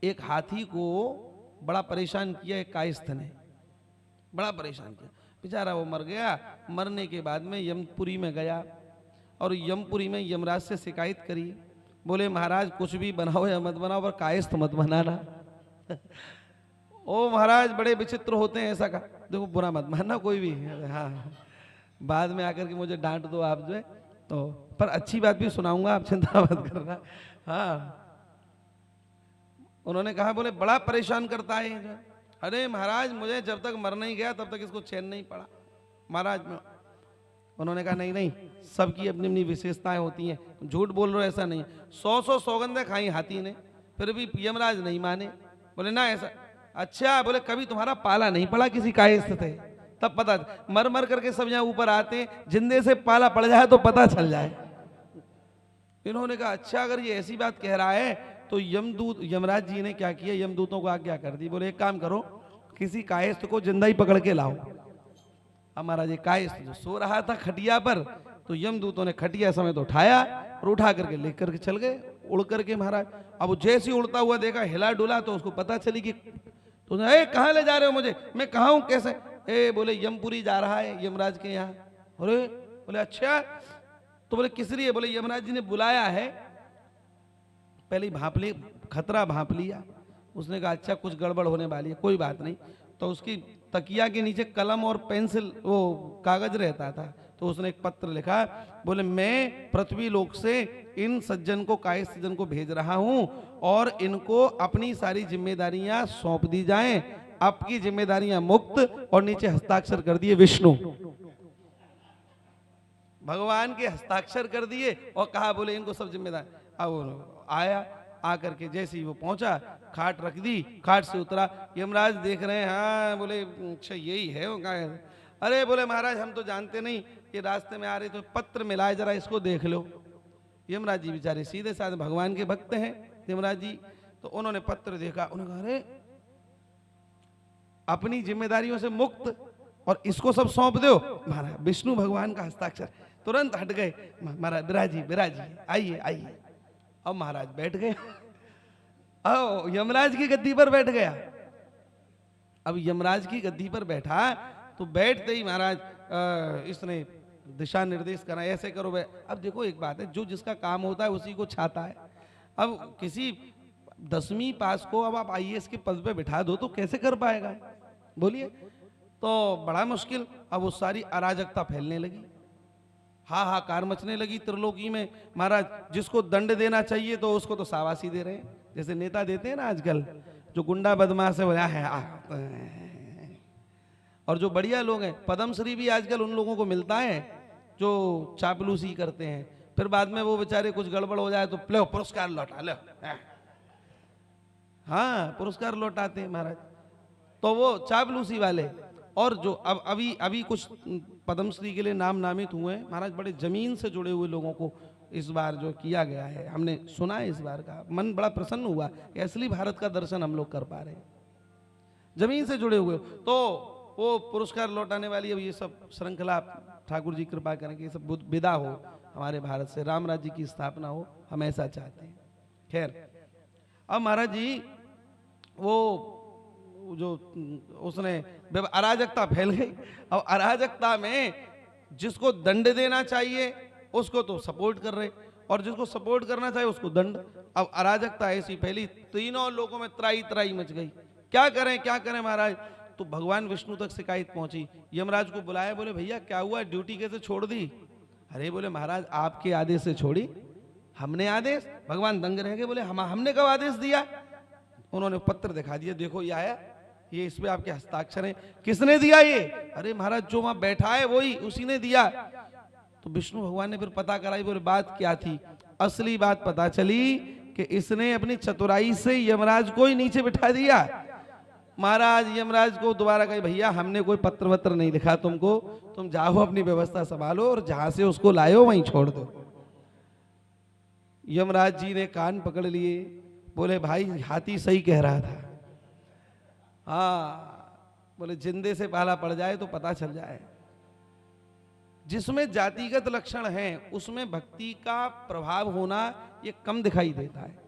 एक हाथी को बड़ा परेशान किया एक कायस्थ ने, बड़ा परेशान किया, बेचारा वो मर गया। मरने के बाद में यमपुरी में गया और यमपुरी में यमराज से शिकायत करी, बोले महाराज कुछ भी बनाओ या मत बनाओ पर कायस्थ मत बनाना। ओ महाराज बड़े विचित्र होते हैं, ऐसा कहा, देखो बुरा मत मानना कोई भी, हाँ बाद में आकर के मुझे डांट दो आप जो है तो, पर अच्छी बात भी सुनाऊंगा, आप चिंता मत करना। हाँ उन्होंने कहा, बोले बड़ा परेशान करता है जो, अरे महाराज मुझे जब तक मर नहीं गया तब तक इसको चैन नहीं पड़ा महाराज में। उन्होंने कहा नहीं नहीं, सबकी अपनी अपनी विशेषताएं होती हैं, झूठ बोल रहे हो ऐसा नहीं। 100 सौगंधें खाई हाथी ने फिर भी यमराज नहीं माने, बोले ना ऐसा। अच्छा बोले कभी तुम्हारा पाला नहीं पड़ा किसी कायस्थ थे, तब पता, मर मर करके सब यहाँ ऊपर आते हैं, जिंदे से पाला पड़ जाए तो पता चल जाए। इन्होंने कहा अच्छा अगर ये ऐसी बात कह रहा है तो यमदूत, यमराज जी ने क्या किया, यमदूतों को आज्ञा कर दी, बोले एक काम करो किसी कायस्थ को जिंदा ही पकड़ के लाओ। हमारा ये कायस्थ जो सो रहा था खटिया पर, तो यमदूतों ने खटिया समेत उठाया और उठा करके लेकर करके चल गए उड़ करके महाराज। अब जैसे ही उड़ता हुआ देखा हिला डुला तो उसको पता चली कि, तो कहाँ ले जा रहे हो मुझे, मैं कहाँ हूँ कैसे, बोले यमपुरी जा रहा है यमराज के यहाँ। अरे बोले अच्छा, तो बोले किस लिए, बोले यमराज जी ने बुलाया है। पहले भांप ली, खतरा भांप लिया, उसने कहा अच्छा कुछ गड़बड़ होने वाली है, कोई बात नहीं। तो उसकी तकिया के नीचे कलम और पेंसिल वो कागज रहता था, तो उसने एक पत्र लिखा, बोले मैं पृथ्वी लोक से इन सज्जन को, कायस्थ सज्जन को भेज रहा हूं और इनको अपनी सारी जिम्मेदारियां सौंप दी जाएं, आपकी जिम्मेदारियां मुक्त। और नीचे हस्ताक्षर कर दिए विष्णु, भगवान के हस्ताक्षर कर दिए और कहा बोले इनको सब जिम्मेदार। अब आया, आकर के जैसे ही वो पहुंचा खाट रख दी, खाट से उतरा, यमराज देख रहे हैं, हाँ बोले अच्छा यही है वो कहा। अरे बोले महाराज हम तो जानते नहीं, ये रास्ते में आ रहे तो पत्र मिला है, जरा इसको देख लो। यमराज जी बेचारे सीधे साधे भगवान के भक्त हैं यमराज जी, तो उन्होंने पत्र देखा, उन्होंने कहा अरे अपनी जिम्मेदारियों से मुक्त और इसको सब सौंप दो। महाराज विष्णु भगवान का हस्ताक्षर, तुरंत हट गए। महाराज बिराजी आइए आइए। अब महाराज बैठ गए, अब यमराज की गद्दी पर बैठ गया। अब यमराज की गद्दी पर बैठा तो बैठते ही महाराज इसने दिशा निर्देश करा, ऐसे करो। अब देखो एक बात है, जो जिसका काम होता है उसी को छाता है। अब किसी 10वीं पास को अब आप IAS के पद पे बिठा दो तो कैसे कर पाएगा, बोलिए, तो बड़ा मुश्किल। अब वो सारी अराजकता फैलने लगी, हाहाकार मचने लगी त्रिलोकी में। महाराज जिसको दंड देना चाहिए तो उसको तो शाबाशी दे रहे हैं, जैसे नेता देते हैं ना आजकल, जो गुंडा बदमाश है और जो बढ़िया लोग हैं, पद्मश्री भी आजकल उन लोगों को मिलता है जो चापलूसी करते हैं, फिर बाद में वो बेचारे कुछ गड़बड़ हो जाए तो लो पुरस्कार लौटा लो, हाँ पुरस्कार लौटाते हैं महाराज, तो वो चापलूसी वाले। और जो अब अभी कुछ पद्मश्री के लिए नाम नामित हुए हैं महाराज, बड़े जमीन से जुड़े हुए लोगों को इस बार जो किया गया है, हमने सुना है इस बार का, मन बड़ा प्रसन्न हुआ कि असली भारत का दर्शन हम लोग कर पा रहे हैं, जमीन से जुड़े हुए। तो वो पुरस्कार लौटाने वाली अब ये सब श्रृंखला ठाकुर जी कृपा करें कि ये सब विदा हो हमारे भारत से, राम राज्य की स्थापना हो, हम ऐसा चाहते हैं। खैर अब महाराज जी वो जो उसने अराजकता फैल गई। अब अराजकता में जिसको दंड देना चाहिए उसको तो सपोर्ट कर रहे, और जिसको सपोर्ट करना चाहिए उसको दंड। अब अराजकता ऐसी फैली, तीनों लोगों में त्राई त्राई मच गई, क्या करें महाराज। तो भगवान विष्णु तक शिकायत पहुंची, यमराज को बुलाया, बोले भैया क्या हुआ, ड्यूटी कैसे छोड़ दी। अरे बोले महाराज आपके आदेश से छोड़ी, हमने आदेश, भगवान दंग रह गए, बोले हमने कब आदेश दिया। उन्होंने पत्र दिखा दिया, देखो ये आया, ये इस पे आपके हस्ताक्षर हैं, किसने दिया ये। अरे महाराज जो वहां बैठा है वही, उसी ने दिया। तो विष्णु भगवान ने फिर पता कराई, बोले बात क्या थी। असली बात पता चली कि इसने अपनी चतुराई से यमराज को ही नीचे बिठा दिया। महाराज यमराज को दोबारा कहे भैया हमने कोई पत्र वत्र नहीं लिखा तुमको, तुम जाओ अपनी व्यवस्था संभालो और जहां से उसको लायो वहीं छोड़ दो। यमराज जी ने कान पकड़ लिए, बोले भाई हाथी सही कह रहा था, हाँ बोले जिंदे से पाला पड़ जाए तो पता चल जाए। जिसमें जातिगत लक्षण हैं उसमें भक्ति का प्रभाव होना ये कम दिखाई देता है।